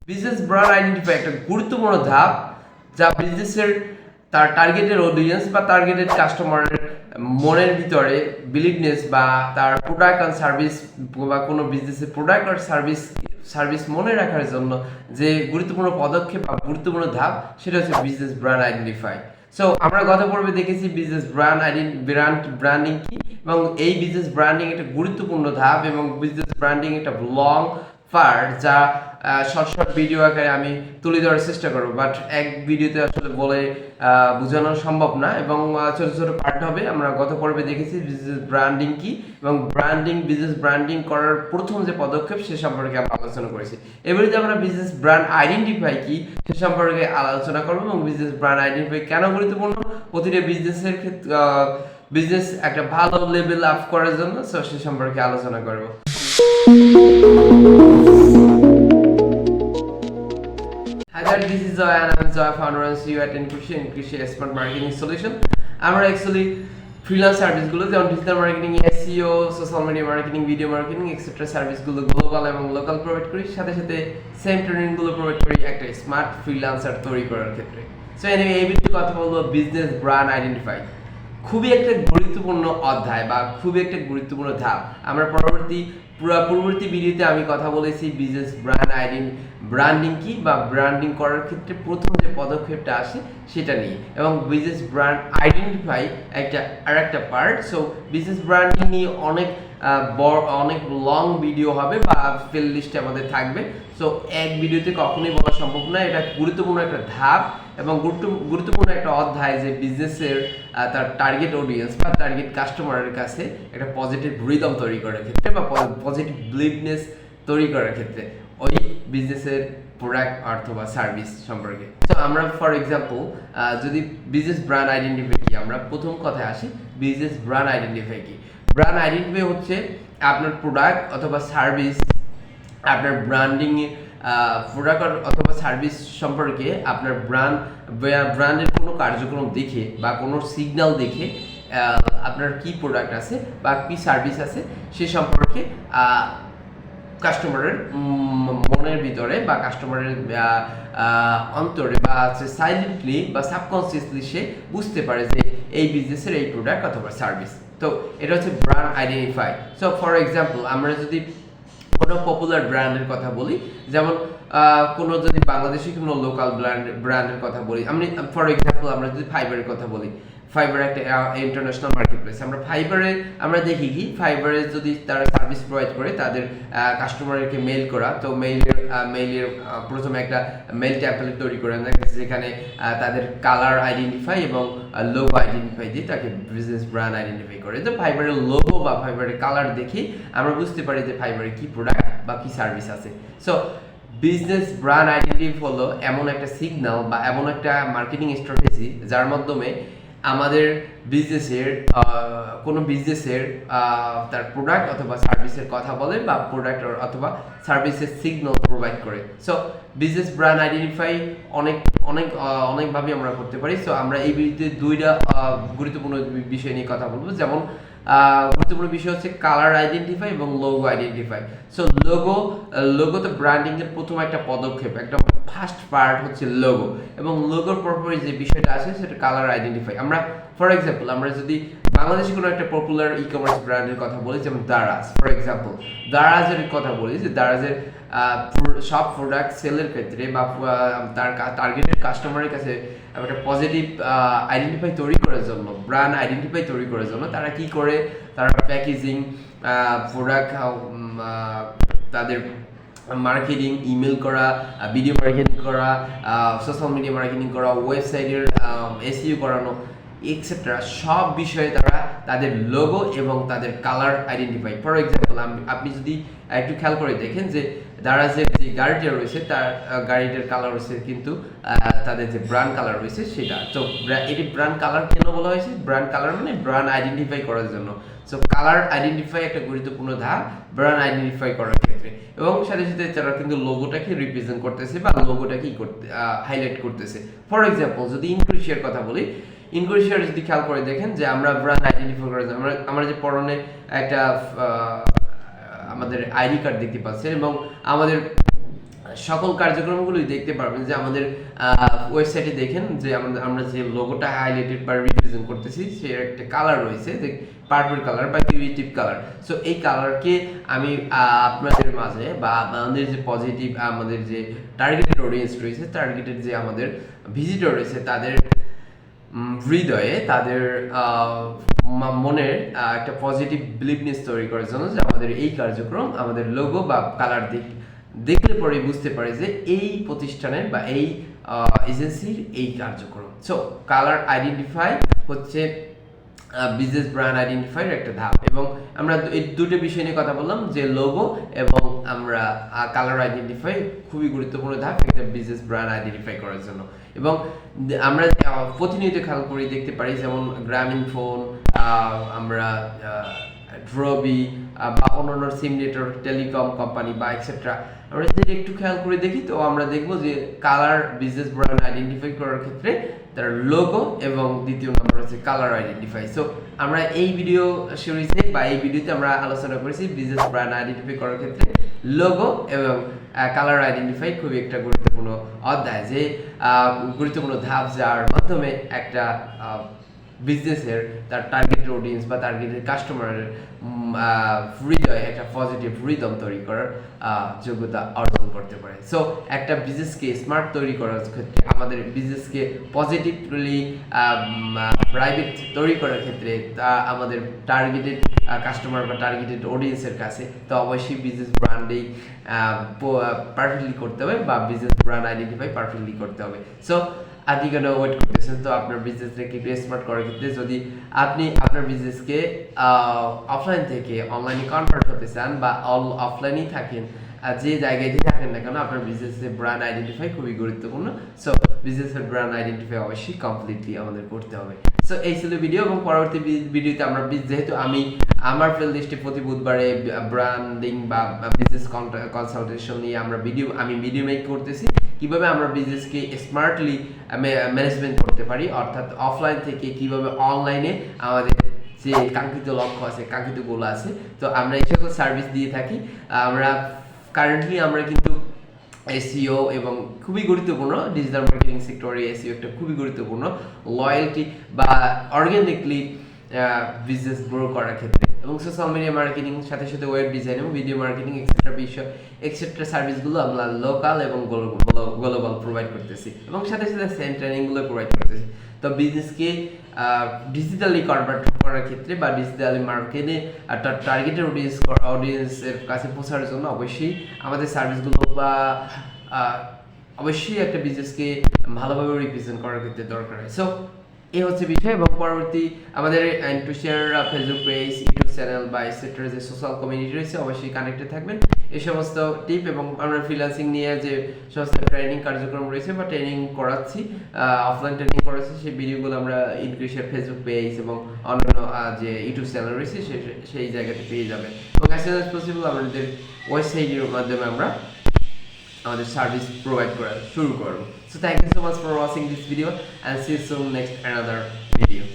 Business brand identify একটা গুরুত্বপূর্ণ ধাপ যা বিজনেসের তার টার্গেটেড অডিয়েন্স বা টার্গেটেড কাস্টমারের মনের ভিতরে বিলিভনেস বা তার প্রোডাক্ট অ্যান্ড সার্ভিস বা কোনো বিজনেসের প্রোডাক্ট আর সার্ভিস মনে রাখার জন্য যে গুরুত্বপূর্ণ পদক্ষেপ বা গুরুত্বপূর্ণ ধাপ সেটা হচ্ছে বিজনেস ব্র্যান্ড আইডেন্টিফাই। সো আমরা গত পর্বে দেখেছি বিজনেস ব্র্যান্ডিং কি এবং এই বিজনেস ব্র্যান্ডিং একটা গুরুত্বপূর্ণ ধাপ এবং বিজনেস ব্র্যান্ডিং একটা লং পার্ট যা শর্ট ভিডিও আকারে আমি তুলে ধরার চেষ্টা করবো, বাট এক ভিডিওতে আসলে বলে বোঝানো সম্ভব না এবং ছোট ছোট পার্ট হবে। আমরা গত পর্বে দেখেছি বিজনেস ব্র্যান্ডিং কি এবং বিজনেস ব্র্যান্ডিং করার প্রথম যে পদক্ষেপ সে সম্পর্কে আমরা আলোচনা করেছি। এবারে আমরা বিজনেস ব্র্যান্ড আইডেন্টিফাই কি সে সম্পর্কে আলোচনা করবো এবং বিজনেস ব্র্যান্ড আইডেন্টিফাই কেন গুরুত্বপূর্ণ প্রতিটা বিজনেসের ক্ষেত্রে বিজনেস একটা ভালো লেভেল আপ করার জন্য সে সম্পর্কে আলোচনা করবো। Hi there, this is Zoya and I'm Zoya, founder and CEO at Increaseia Smart Marketing Solution. আমরা অ্যাকচুয়ালি ফ্রিল্যান্স সার্ভিসগুলো যেমন digital marketing, SEO, social media marketing, video marketing etcetera সার্ভিসগুলো গ্লোবাল এবং লোকাল প্রোভাইড করি, সাথে সাথে সেম ট্রেনিংগুলো প্রোভাইড করি একটা স্মার্ট ফ্রিল্যান্সার তৈরি করার ক্ষেত্রে। সো এনিওয়ে এই ভিডিওতে কথা বলবো বিজনেস ব্র্যান্ড আইডেন্টিফাই। খুবই একটা গুরুত্বপূর্ণ অধ্যায় বা খুবই একটা গুরুত্বপূর্ণ ধাপ। আমরা পূর্ববর্তী ভিডিওতে আমি কথা বলেছি বিজনেস ব্র্যান্ডিং কি বা ব্র্যান্ডিং করার ক্ষেত্রে প্রথম যে পদক্ষেপটা আসে সেটা নিয়ে এবং বিজনেস ব্র্যান্ড আইডেন্টিফাই একটা পার্ট। সো বিজনেস ব্র্যান্ডিং নিয়ে অনেক লং ভিডিও হবে বা প্লে লিস্টে আমাদের থাকবে। সো এক ভিডিওতে কখনোই বলা সম্ভব না। এটা গুরুত্বপূর্ণ একটা ধাপ এবং গুরুত্বপূর্ণ একটা অধ্যায় যে বিজনেসের তার টার্গেট অডিয়েন্স বা টার্গেট কাস্টমারের কাছে একটা পজিটিভ রিদম তৈরি করার ক্ষেত্রে বা পজিটিভ বিলিভনেস তৈরি করার ক্ষেত্রে ওই বিজনেসের প্রোডাক্ট অথবা সার্ভিস সম্পর্কে। তো আমরা ফর এক্সাম্পল যদি বিজনেস ব্র্যান্ড আইডেন্টিফাই কি, আমরা প্রথম কথায় আসি বিজনেস ব্র্যান্ড আইডেন্টিফাই কি। ব্র্যান্ড আইডেন্টিফাই হচ্ছে আপনার প্রোডাক্ট অথবা সার্ভিস, আপনার ব্র্যান্ডিং প্রোডাক্ট অথবা সার্ভিস সম্পর্কে আপনার ব্র্যান্ডের কোনো কার্যক্রম দেখে বা কোনো সিগন্যাল দেখে আপনার কি প্রোডাক্ট আছে বা কি সার্ভিস আছে সে সম্পর্কে কাস্টমারের মনের ভিতরে বা কাস্টমারের অন্তরে বা সাইলেন্টলি বা সাবকনসিয়াসলি সে বুঝতে পারে যে এই বিজনেসের এই প্রোডাক্ট অথবা সার্ভিস। তো এটা হচ্ছে brand identify. So for example আমরা যদি কোনো পপুলার ব্র্যান্ডের কথা বলি, যেমন কোনো যদি বাংলাদেশি কোনো লোকাল ব্র্যান্ডের কথা বলি, আমি ফর এক্সাম্পল আমরা যদি ফাইবারের কথা বলি, ফাইবার একটা ইন্টারন্যাশনাল মার্কেট প্লেস। আমরা দেখি কি ফাইবারে যদি তারা সার্ভিস প্রোভাইড করে তাদের কাস্টমারকে মেইল করা, তো মেইলের প্রথমে একটা মেইল টেমপ্লেট তৈরি করে যেখানে তাদের কালার আইডেন্টিফাই এবং লোগো আইডেন্টিফাই দিয়ে তাকে বিজনেস ব্র্যান্ড আইডেন্টিফাই করে। তো ফাইবারের লোগো বা ফাইবারের কালার দেখে আমরা বুঝতে পারি যে ফাইবারে কি প্রোডাক্ট বা কি সার্ভিস আছে। সো বিজনেস ব্র্যান্ড আইডেন্টিফাই হলো এমন একটা সিগন্যাল বা এমন একটা মার্কেটিং স্ট্র্যাটেজি যার মাধ্যমে আমাদের কোনো বিজনেসের তার প্রোডাক্ট অথবা সার্ভিসের কথা বলে বা প্রোডাক্ট অথবা সার্ভিসের সিগন্যাল প্রোভাইড করে। সো বিজনেস ব্র্যান্ড আইডেন্টিফাই অনেকভাবে আমরা করতে পারি। সো আমরা এই ভিডিওতে দুইটা গুরুত্বপূর্ণ বিষয় নিয়ে কথা বলবো। যেমন গুরুত্বপূর্ণ বিষয় হচ্ছে কালার আইডেন্টিফাই এবং লোগো আইডেন্টিফাই। সো লোগো তো ব্র্যান্ডিং এর প্রথম একটা পদক্ষেপ, একটা ফার্স্ট পার্ট হচ্ছে লোগো এবং লোগোর পরপরই যে বিষয়টা আছে সেটা কালার আইডেন্টিফাই। আমরা ফর এক্সাম্পল আমরা যদি বাংলাদেশে কোনো একটা পপুলার ই কমার্স ব্র্যান্ডের কথা বলি, যেমন দারাজ, ফর এক্সাম্পল দারাজের কথা বলি যে দারাজের সব প্রোডাক্ট সেলের ক্ষেত্রে বা তার টার্গেটেড কাস্টমারের কাছে একটা পজিটিভ আইডেন্টিফাই তৈরি করার জন্য, ব্র্যান্ড আইডেন্টিফাই তৈরি করার জন্য তারা কি করে, তারা প্যাকেজিং, প্রোডাক্ট, তাদের মার্কেটিং, ইমেল করা, ভিডিও মার্কেটিং করা, সোশ্যাল মিডিয়া মার্কেটিং করা, ওয়েবসাইটের SEO করানো এক্সেট্রা সব বিষয়ে তারা তাদের লোগো এবং তাদের কালার আইডেন্টিফাই। ফর এক্সাম্পল আপনি যদি একটু খেয়াল করে দেখেন যে দারাজের যে গাড়িটা রয়েছে তার গাড়িটার কালার রয়েছে কিন্তু তাদের যে ব্র্যান্ড কালার রয়েছে সেটা। তো এটি ব্র্যান্ড কালার কেন বলা হয়েছে? ব্র্যান্ড কালার মানে ব্র্যান্ড আইডেন্টিফাই করার জন্য। সো কালার আইডেন্টিফাই একটা গুরুত্বপূর্ণ ধাপ ব্র্যান্ড আইডেন্টিফাই করার ক্ষেত্রে এবং সাথে সাথে তারা কিন্তু লোগোটাকে রিপ্রেজেন্ট করতেছে বা লোগোটাকে হাইলাইট করতেছে। ফর এক্সাম্পল যদি ইনক্রিসিয়ার কথা বলি, ইনক্রিসিয়ার যদি খেয়াল করে দেখেন যে আমরা ব্র্যান্ড আইডেন্টিফাই করার জন্য আমরা যে পরনে একটা আমাদের আইডি কার্ড দেখতে পাচ্ছেন এবং আমাদের সকল কার্যক্রমগুলোই দেখতে পারবেন যে আমাদের ওয়েবসাইটে দেখেন যে আমরা যে লোগোটা হাইলাইটেড বা রিপ্রেজেন্ট করতেছি সে একটা কালার রয়েছে যে পার্পল কালার বা ক্রিয়েটিভ কালার। সো এই কালারকে আমি আপনাদের মাঝে বা আমাদের যে পজিটিভ আমাদের যে টার্গেটেড অডিয়েন্স রয়েছে, টার্গেটেড যে আমাদের ভিজিটর রয়েছে তাদের হৃদয়ে, তাদের মনের একটা পজিটিভ বিলিভনেস তৈরি করার জন্য যে আমাদের এই কার্যক্রম, আমাদের লোগো বা কালার দেখলে পরে বুঝতে পারে যে এই প্রতিষ্ঠানের বা এই এজেন্সির এই কার্যক্রম। সো কালার আইডেন্টিফাই হচ্ছে বিজনেস ব্র্যান্ড আইডেন্টিফাইয়ের একটা ধাপ, এবং আমরা এই দুটো বিষয় নিয়ে কথা বললাম যে লোগো এবং আমরা কালার আইডেন্টিফাই খুবই গুরুত্বপূর্ণ ধাপ একটা বিজনেস ব্র্যান্ড আইডেন্টিফাই করার জন্য। এবং আমরা প্রতিনিয়ত খেয়াল করে দেখতে পারি যেমন গ্রামীণ ফোন, আমরা ড্রবি বা অন্যান্য সিম নেটওয়ার্ক, টেলিকম কোম্পানি বা এক্সেট্রা, আমরা যদি একটু খেয়াল করে দেখি তো আমরা দেখবো যে কালার বিজনেস ব্র্যান্ড আইডেন্টিফাই করার ক্ষেত্রে তার লোগো এবং দ্বিতীয় নাম্বার হচ্ছে কালার আইডেন্টিফাই। সো আমরা এই ভিডিও সিরিজে বা এই ভিডিওতে আমরা আলোচনা করেছি বিজনেস ব্র্যান্ড আইডেন্টিফাই করার ক্ষেত্রে লোগো এবং কালার আইডেন্টিফাই খুবই একটা গুরুত্বপূর্ণ অধ্যায়, যে গুরুত্বপূর্ণ ধাপ যার মাধ্যমে একটা বিজনেসের তার টার্গেটেড অডিয়েন্স বা টার্গেটেড কাস্টমারের হৃদয়ে একটা পজিটিভ রিদম তৈরি করার যোগ্যতা অর্জন করতে পারে। সো একটা বিজনেসকে স্মার্ট তৈরি করার ক্ষেত্রে, আমাদের বিজনেসকে পজিটিভলি প্রাইভেট তৈরি করার ক্ষেত্রে তা আমাদের টার্গেটেড কাস্টমার বা টার্গেটেড অডিয়েন্সের কাছে তো অবশ্যই বিজনেস ব্র্যান্ডেই পারফেক্টলি করতে হবে বা বিজনেস ব্র্যান্ড আইডেন্টিফাই পারফেক্টলি করতে হবে। সো আপনি কেন ওয়েট করতেছেন? তো আপনার বিজনেসকে একটু স্মার্ট করার ক্ষেত্রে যদি আপনি আপনার বিজনেসকে অফলাইন থেকে অনলাইনে কনভার্ট করতে চান বা অফলাইনেই থাকেন, যে জায়গায় থাকেন না কেন আপনার বিজনেসের ব্র্যান্ড আইডেন্টিফাই খুবই গুরুত্বপূর্ণ। সো বিজনেসের ব্র্যান্ড আইডেন্টিফাই অবশ্যই কমপ্লিটলি আমাদের করতে হবে। সো এই ছিল ভিডিও, এবং পরবর্তী ভিডিওতে আমরা যেহেতু আমি আমার প্লেলিস্টে প্রতি বুধবারে ব্র্যান্ডিং বা বিজনেস কনসালটেশন নিয়ে আমি ভিডিও মেক করতেছি কিভাবে আমরা বিজনেসকে স্মার্টলি ম্যানেজমেন্ট করতে পারি, অর্থাৎ অফলাইন থেকে কিভাবে অনলাইনে আমাদের যে কাঙ্ক্ষিত লক্ষ্য আছে, কাঙ্ক্ষিত গোল আছে, তো আমরা এই সকল সার্ভিস দিয়ে থাকি। কারেন্টলি আমরা কিন্তু এসইও এবং খুবই গুরুত্বপূর্ণ ডিজিটাল মার্কেটিং সেক্টরে এসইও একটা খুবই গুরুত্বপূর্ণ লয়্যালটি বা অর্গানিকলি বিজনেস গ্রো করার ক্ষেত্রে, এবং সোশ্যাল মিডিয়া মার্কেটিং সাথে সাথে ওয়েব ডিজাইন এবং ভিডিও মার্কেটিং এক্সেট্রা সার্ভিসগুলো আমরা লোকাল এবং গ্লোবাল প্রোভাইড করতেছি, এবং সাথে সাথে ট্রেনিংগুলো প্রোভাইড করতেছি। তো বিজনেসকে ডিজিটালি কনভার্ট করার ক্ষেত্রে বা ডিজিটালি মার্কেটে টার্গেটেড অডিয়েন্সের কাছে পৌঁছানোর জন্য অবশ্যই আমাদের সার্ভিসগুলো বা অবশ্যই একটা বিজনেসকে ভালোভাবে রিপ্রেজেন্ট করার ক্ষেত্রে দরকার হয়। সো এই হচ্ছে বিষয়, এবং পরবর্তী আমাদের ইনক্রিসেইয়ার ফেসবুক পেজ, ইউটিউব চ্যানেল বা এক্সেট্রা যে সোশ্যাল কমিউনিটি রয়েছে অবশ্যই কানেক্টেড থাকবেন। এই সমস্ত টিপ এবং আমরা ফ্রিল্যান্সিং নিয়ে যে সমস্ত ট্রেনিং কার্যক্রম রয়েছে বা ট্রেনিং করাচ্ছি, অফলাইন ট্রেনিং করাচ্ছি, সেই ভিডিওগুলো আমরা ইনক্রিসেইয়ার ফেসবুক পেজ এবং অন্যান্য যে ইউটিউব চ্যানেল রয়েছে সেই জায়গাতে পেয়ে যাবেন, এবং অ্যাজ সুন অ্যাজ পসিবল আমাদের ওয়েবসাইটের মাধ্যমে আমরা আমাদের সার্ভিস প্রোভাইড করা শুরু করব। So thank you so much for watching this video and see you soon next another video.